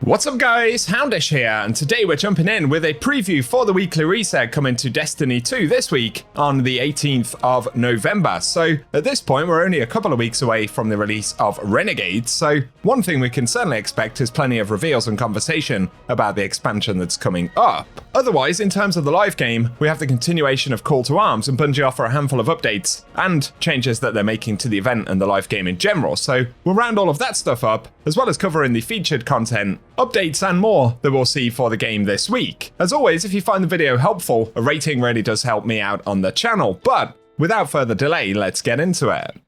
What's up guys, Houndish here, and today we're jumping in with a preview for the weekly reset coming to Destiny 2 this week on the 18th of November. So at this point we're only a couple of weeks away from the release of Renegades, so one thing we can certainly expect is plenty of reveals and conversation about the expansion that's coming up. Otherwise, in terms of the live game, we have the continuation of Call to Arms, and Bungie offer a handful of updates and changes that they're making to the event and the live game in general, so we'll round all of that stuff up, as well as covering the featured content, updates and more that we'll see for the game this week. As always, if you find the video helpful, a rating really does help me out on the channel, but without further delay, let's get into it.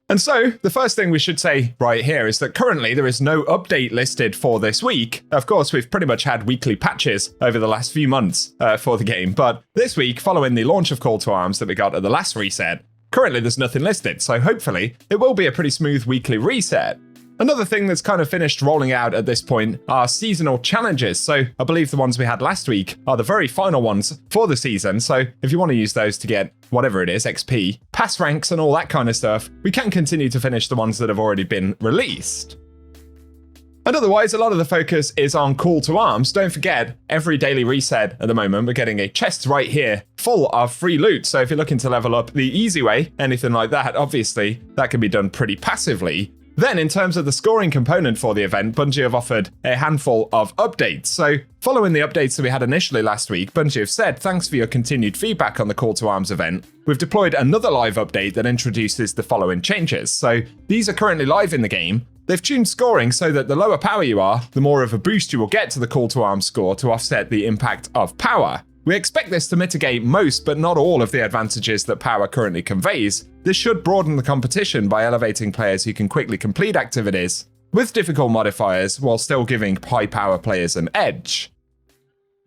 And so, the first thing we should say right here is that currently there is no update listed for this week. Of course, we've pretty much had weekly patches over the last few months for the game, but this week, following the launch of Call to Arms that we got at the last reset, currently there's nothing listed, so hopefully it will be a pretty smooth weekly reset. Another thing that's kind of finished rolling out at this point are seasonal challenges, so I believe the ones we had last week are the very final ones for the season, so if you want to use those to get whatever it is, XP, pass ranks and all that kind of stuff, we can continue to finish the ones that have already been released. And otherwise, a lot of the focus is on Call to Arms. Don't forget, every daily reset at the moment, we're getting a chest right here full of free loot, so if you're looking to level up the easy way, anything like that, obviously, that can be done pretty passively. Then, in terms of the scoring component for the event, Bungie have offered a handful of updates. So, following the updates that we had initially last week, Bungie have said, thanks for your continued feedback on the Call to Arms event. We've deployed another live update that introduces the following changes. So, these are currently live in the game. They've tuned scoring so that the lower power you are, the more of a boost you will get to the Call to Arms score to offset the impact of power. We expect this to mitigate most, but not all, of the advantages that power currently conveys. This should broaden the competition by elevating players who can quickly complete activities with difficult modifiers while still giving high power players an edge.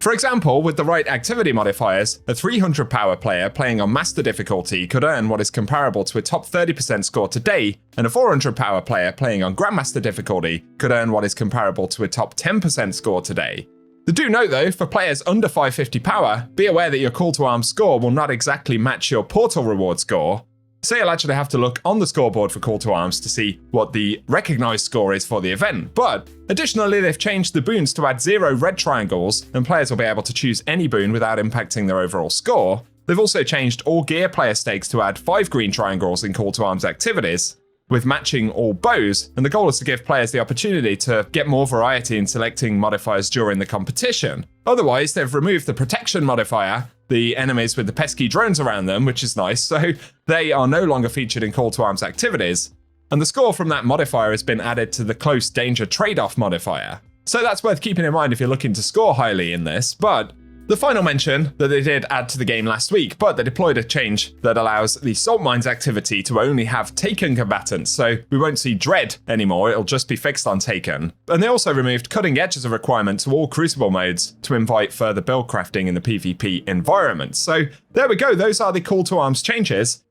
For example, with the right activity modifiers, a 300 power player playing on Master difficulty could earn what is comparable to a top 30% score today, and a 400 power player playing on Grandmaster difficulty could earn what is comparable to a top 10% score today. Do note though, for players under 550 power, be aware that your Call to Arms score will not exactly match your Portal reward score, so you'll actually have to look on the scoreboard for Call to Arms to see what the recognized score is for the event. But additionally, they've changed the boons to add 0 red triangles, and players will be able to choose any boon without impacting their overall score. They've also changed all gear player stakes to add 5 green triangles in Call to Arms activities, with matching all bows, and the goal is to give players the opportunity to get more variety in selecting modifiers during the competition. Otherwise, they've removed the protection modifier, the enemies with the pesky drones around them, which is nice, so they are no longer featured in Call to Arms activities, and the score from that modifier has been added to the close danger trade-off modifier. So that's worth keeping in mind if you're looking to score highly in this, but the final mention that they did add to the game last week, but they deployed a change that allows the Salt Mines activity to only have Taken combatants, so we won't see Dread anymore, it'll just be fixed on Taken. And they also removed Cutting Edge as a requirement to all Crucible modes to invite further build crafting in the PvP environment. So there we go, those are the Call to Arms changes.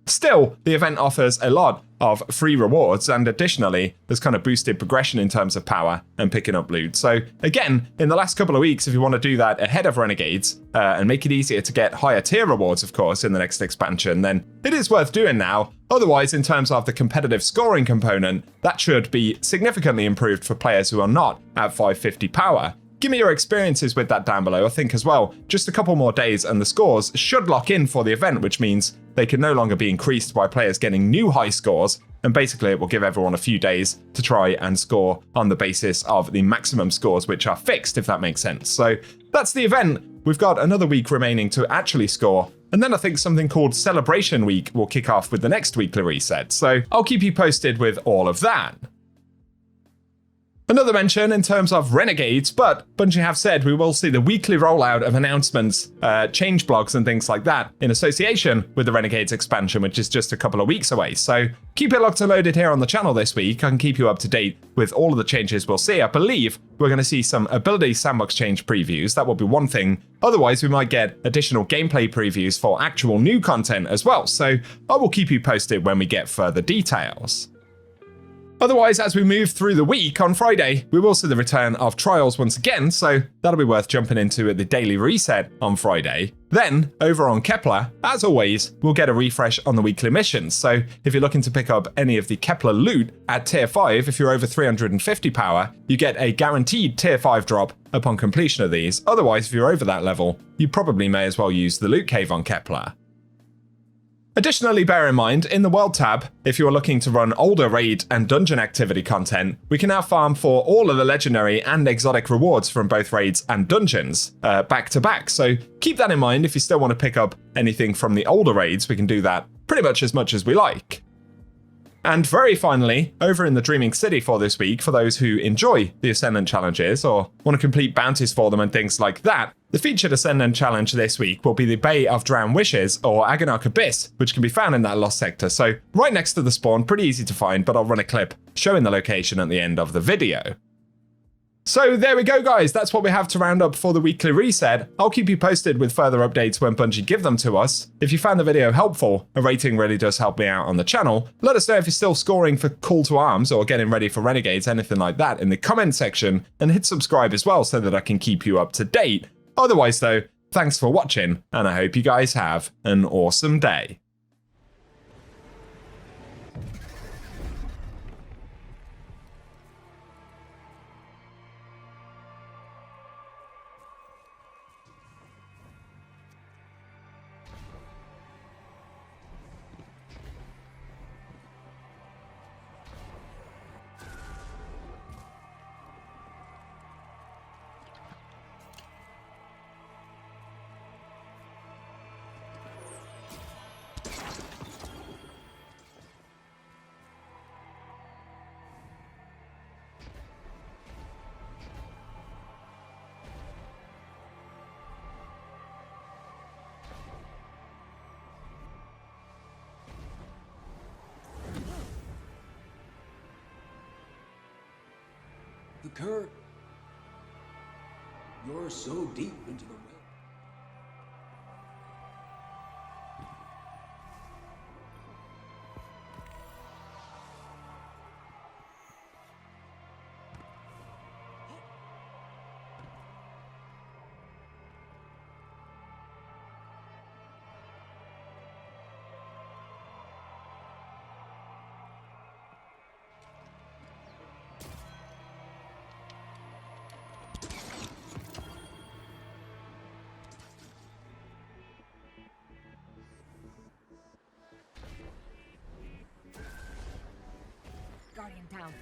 Still, the event offers a lot of free rewards, and additionally, there's kind of boosted progression in terms of power and picking up loot. So again, in the last couple of weeks, if you want to do that ahead of Renegades and make it easier to get higher tier rewards, of course, in the next expansion, then it is worth doing now. Otherwise, in terms of the competitive scoring component, that should be significantly improved for players who are not at 550 power. Give me your experiences with that down below. I think as well, just a couple more days and the scores should lock in for the event, which means they can no longer be increased by players getting new high scores, and basically it will give everyone a few days to try and score on the basis of the maximum scores, which are fixed, if that makes sense. So that's the event. We've got another week remaining to actually score, and then I think something called Celebration Week will kick off with the next weekly reset, so I'll keep you posted with all of that. Another mention in terms of Renegades, but Bungie have said we will see the weekly rollout of announcements, change blogs and things like that in association with the Renegades expansion, which is just a couple of weeks away. So keep it locked and loaded here on the channel this week. I can keep you up to date with all of the changes we'll see. I believe we're going to see some ability sandbox change previews. That will be one thing. Otherwise, we might get additional gameplay previews for actual new content as well. So I will keep you posted when we get further details. Otherwise, as we move through the week on Friday, we will see the return of Trials once again, so that'll be worth jumping into at the daily reset on Friday. Then, over on Kepler, as always, we'll get a refresh on the weekly missions, so if you're looking to pick up any of the Kepler loot at tier 5, if you're over 350 power, you get a guaranteed tier 5 drop upon completion of these. Otherwise, if you're over that level, you probably may as well use the loot cave on Kepler. Additionally, bear in mind, in the World tab, if you are looking to run older raid and dungeon activity content, we can now farm for all of the legendary and exotic rewards from both raids and dungeons, back to back. So keep that in mind if you still want to pick up anything from the older raids, we can do that pretty much as we like. And very finally, over in the Dreaming City for this week, for those who enjoy the Ascendant challenges or want to complete bounties for them and things like that, the featured Ascendant challenge this week will be the Bay of Drowned Wishes, or Agonarch Abyss, which can be found in that Lost Sector. So right next to the spawn, pretty easy to find, but I'll run a clip showing the location at the end of the video. So there we go, guys. That's what we have to round up for the weekly reset. I'll keep you posted with further updates when Bungie give them to us. If you found the video helpful, a rating really does help me out on the channel. Let us know if you're still scoring for Call to Arms or getting ready for Renegades, anything like that, in the comment section, and hit subscribe as well so that I can keep you up to date. Otherwise though, thanks for watching, and I hope you guys have an awesome day. The current. You're so deep into the well. Guardian down.